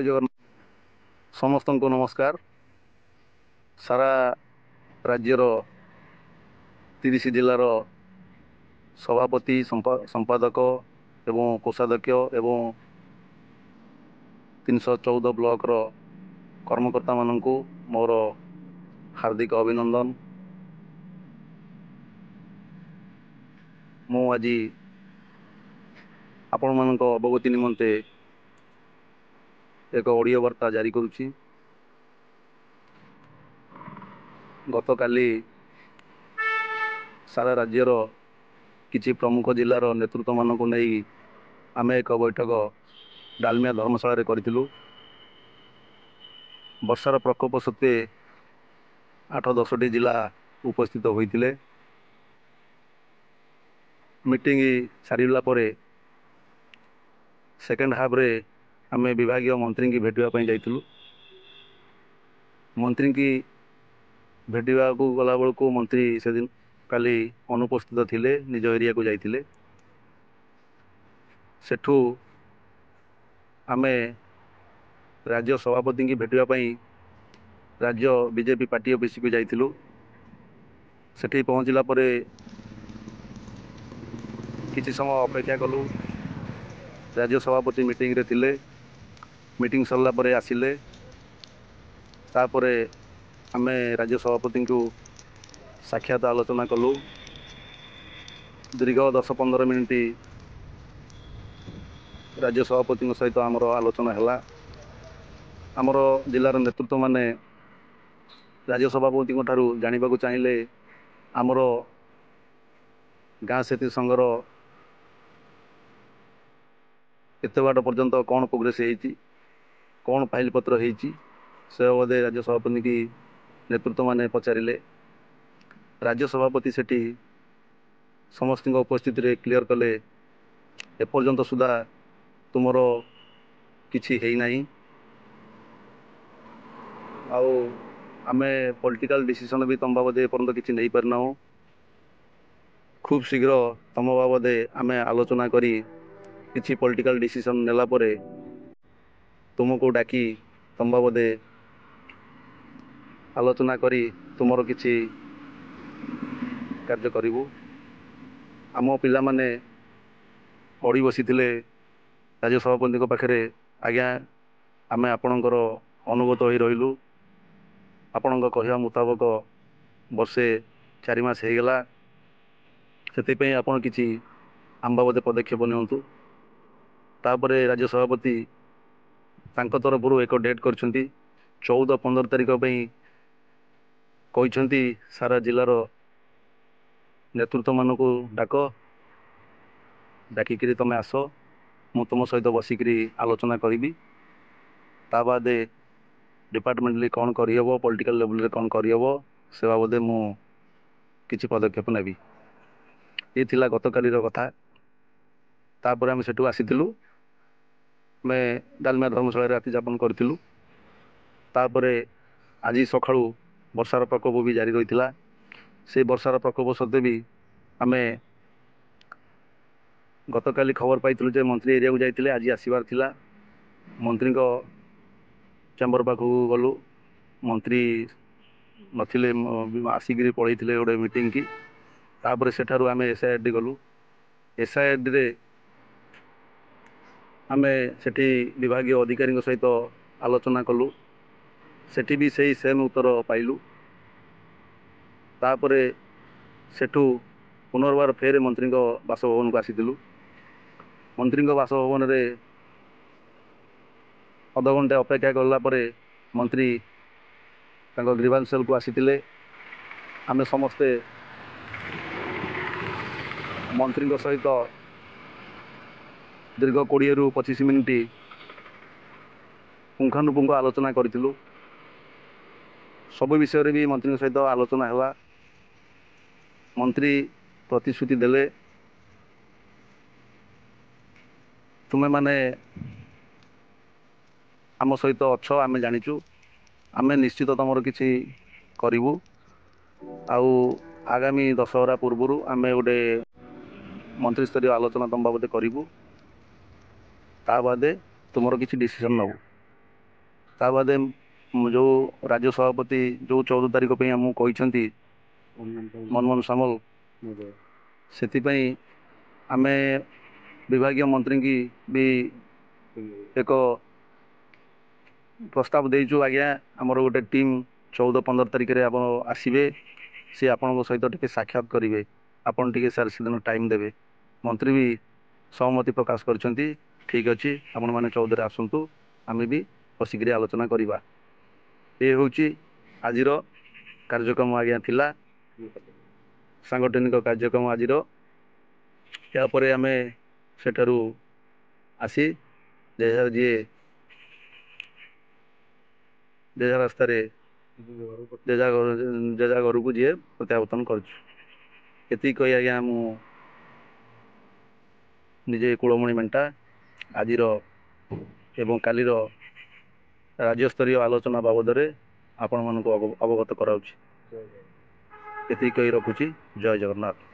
जय जगन्नाथ समस्त को नमस्कार। सारा राज्यर 30 जिलार सभापति संपादक एवं कोषाध्यक्ष एवं 314 ब्लॉक रो कर्मकर्ता मानू मोर हार्दिक अभिनंदन। मु आज आपण मान अवगति निमंते एक ऑडियो वार्ता जारी करुच्ची। गत काली सारा राज्यर किछि प्रमुख जिलार नेतृत्व मानक नहीं आमे एक बैठक डालमिया धर्मशाला करूँ। वर्षार प्रकोप सत्वे 8-10टी जिला उपस्थित होते। मीटिंग सारिला परे सेकेंड हाफ रे आमे विभागीय मंत्री की भेटापी जाइलु। मंत्री की भेटा को गला बेलू मंत्री से दिन काली अनुपस्थित थिले, निज एरिया को जाइथिले। सेठू आमे राज्य सभापति की भेटापी राज्य बीजेपी पार्टी ऑफिस को जाइलु। सेठी पहुँचला परे किछि समय अपेक्षा कलु। राज्य सभापति मीटिंग रे थिले। मीटिंग सरला परे आसिले। तापरे आमे राज्य सभापति को साक्षात आलोचना कलु। दीर्घ 10-15 मिनिट राज्य सभापति सहित आमर आलोचना है। आमर जिलार नेतृत्व माने राज्य सभापति ठारू जानिबाकु चाहिए आमर गाँ सेती संघर एते बाट पर्यंत कौन प्रोग्रेस होती, कौन फाइल पत्र होती, से बाबदे राज्य सभापति की नेतृत्व माने पचारे। राज्य सभापति सेठी समस्त उपस्थिति रे क्लियर कले एपर्यंत सुधा तुमर किछि है नहीं। आमे पॉलिटिकल डिसीजन भी तुम बाबदे एपर्यंत किछि नहीं पारना। खूब शीघ्र तुम बाबदे आमे आलोचना करी किछि पॉलिटिकल डिसीजन नेला परे तुमको डाकी तुम बाबदे आलोचना करी तुमर किछि कार्य करिवु। आम पिला माने पड़ी बसी थिले राज्य सभापति पाखे। आज्ञा आमे आपणकर अनुगत हो रहिलु। आपण कहवा मुताबक वर्षे 4 मास हो गला। से आपण किछि आम बाबदे पदक्षेप नियंतु। तापरे राज्य सभापति तांको तरफरु एक डेट करछंती 14-15 तारिख कहते सारा जिलार नेतृत्व मानक डाक डाकिकी तुम आस, मु तुम सहित बसिक आलोचना करी। ता बादे डिपार्टमेंटली कौन करहब, पॉलिटिकल लेवल रे कौन करहब से बाबदे मु किछि पदक्षेप नेबी। ये थिला गत कालीर कथा। तापर आम सेठू आसीलु। मैं डालमिया धर्मशाला राति जापन करूँ। तापरे आज सकाळू वर्षार प्रकोप भी जारी रही है। से वर्षार प्रकोप सत्वे भी आमे गत काली खबर पाइलु जे मंत्री एरिया को जाइए। आज आसबार थिला। मंत्री चैम्बर पाखु गलु। मंत्री नथिले, आसिक पलैते गोटे मीटिंग की। तापर सेठारु आमे एसआईआरडी गलु। एसआईआरडी रे आमे सेठी विभागीय अधिकारी सहित आलोचना कलु। सेठी भी सही सेम उत्तर पाइलु। तापरे सेठू पुनर्बार फेर मंत्री बासभवन को आसीलु। मंत्री बासभवन रे अध घंटे अपेक्षा कला परे मंत्री ग्रीवांस सेल को आसीथिले। आमे समस्ते मंत्री सहित दीर्घ 20-25 मिनिट पुंखानुपुंख आलोचना करूँ। सब विषय रे भी मंत्री सहित आलोचना है। मंत्री प्रतिश्रुति देले तुमे माने आम सहित अच्छ, आमे जानिचु, आमे निश्चित तुमर किछि करिवु। आउ आगामी दशहरा पूर्व आमे गोटे मंत्री स्तरीय आलोचना तुम बाबदे करूँ। ता बादे तुमर किछि डिसीजन नबु। ତା ବାଦେ ଯେଉଁ ରାଜ୍ୟ ସଭାପତି ଯେଉଁ 14 ତାରିଖ ପାଇଁ ଆମକୁ କହିଛନ୍ତି ମନମୋହନ ସାମଲ, ସେଥିପାଇଁ ଆମେ ବିଭାଗୀୟ ମନ୍ତ୍ରୀଙ୍କୁ ବି ଏକ ପ୍ରସ୍ତାବ ଦେଇଛୁ। ଆଜ୍ଞା, ଆମର ଗୋଟେ ଟିମ୍ 14-15 ତାରିଖରେ ଆପଣ ଆସିବେ, ସେ ଆପଣଙ୍କ ସହିତ ଟିକେ ସାକ୍ଷାତ କରିବେ, ଆପଣ ଟିକେ ସାର୍ ସେଦିନ ଟାଇମ୍ ଦେବେ। ମନ୍ତ୍ରୀ ବି ସହମତି ପ୍ରକାଶ କରିଛନ୍ତି। ଠିକ୍ ଅଛି, ଆପଣମାନେ 14ରେ ଆସନ୍ତୁ, ଆମେ ବି ବସିକିରି ଆଲୋଚନା କରିବା। ଏ ହେଉଛି ଆଜିର କାର୍ଯ୍ୟକ୍ରମ ଆଜ୍ଞା ଥିଲା, ସାଂଗଠନିକ କାର୍ଯ୍ୟକ୍ରମ ଆଜିର। ଏହାପରେ ଆମେ ସେଠାରୁ ଆସି ଯିଏ ଯେଝା ରାସ୍ତାରେ ଯେଝା ଘରକୁ ଯିଏ ପ୍ରତ୍ୟାବର୍ତ୍ତନ କରୁଛୁ। ଏତିକି କହି ଆଜ୍ଞା ମୁଁ ନିଜେ କୁଳମଣି ମେଣ୍ଟା ଆଜିର ଏବଂ କାଲିର ରାଜ୍ୟସ୍ତରୀୟ ଆଲୋଚନା ବାବଦରେ ଆପଣମାନଙ୍କୁ ଅବଗତ କରାଉଛି। ଏତିକି କହି ରଖୁଛି। ଜୟ ଜଗନ୍ନାଥ।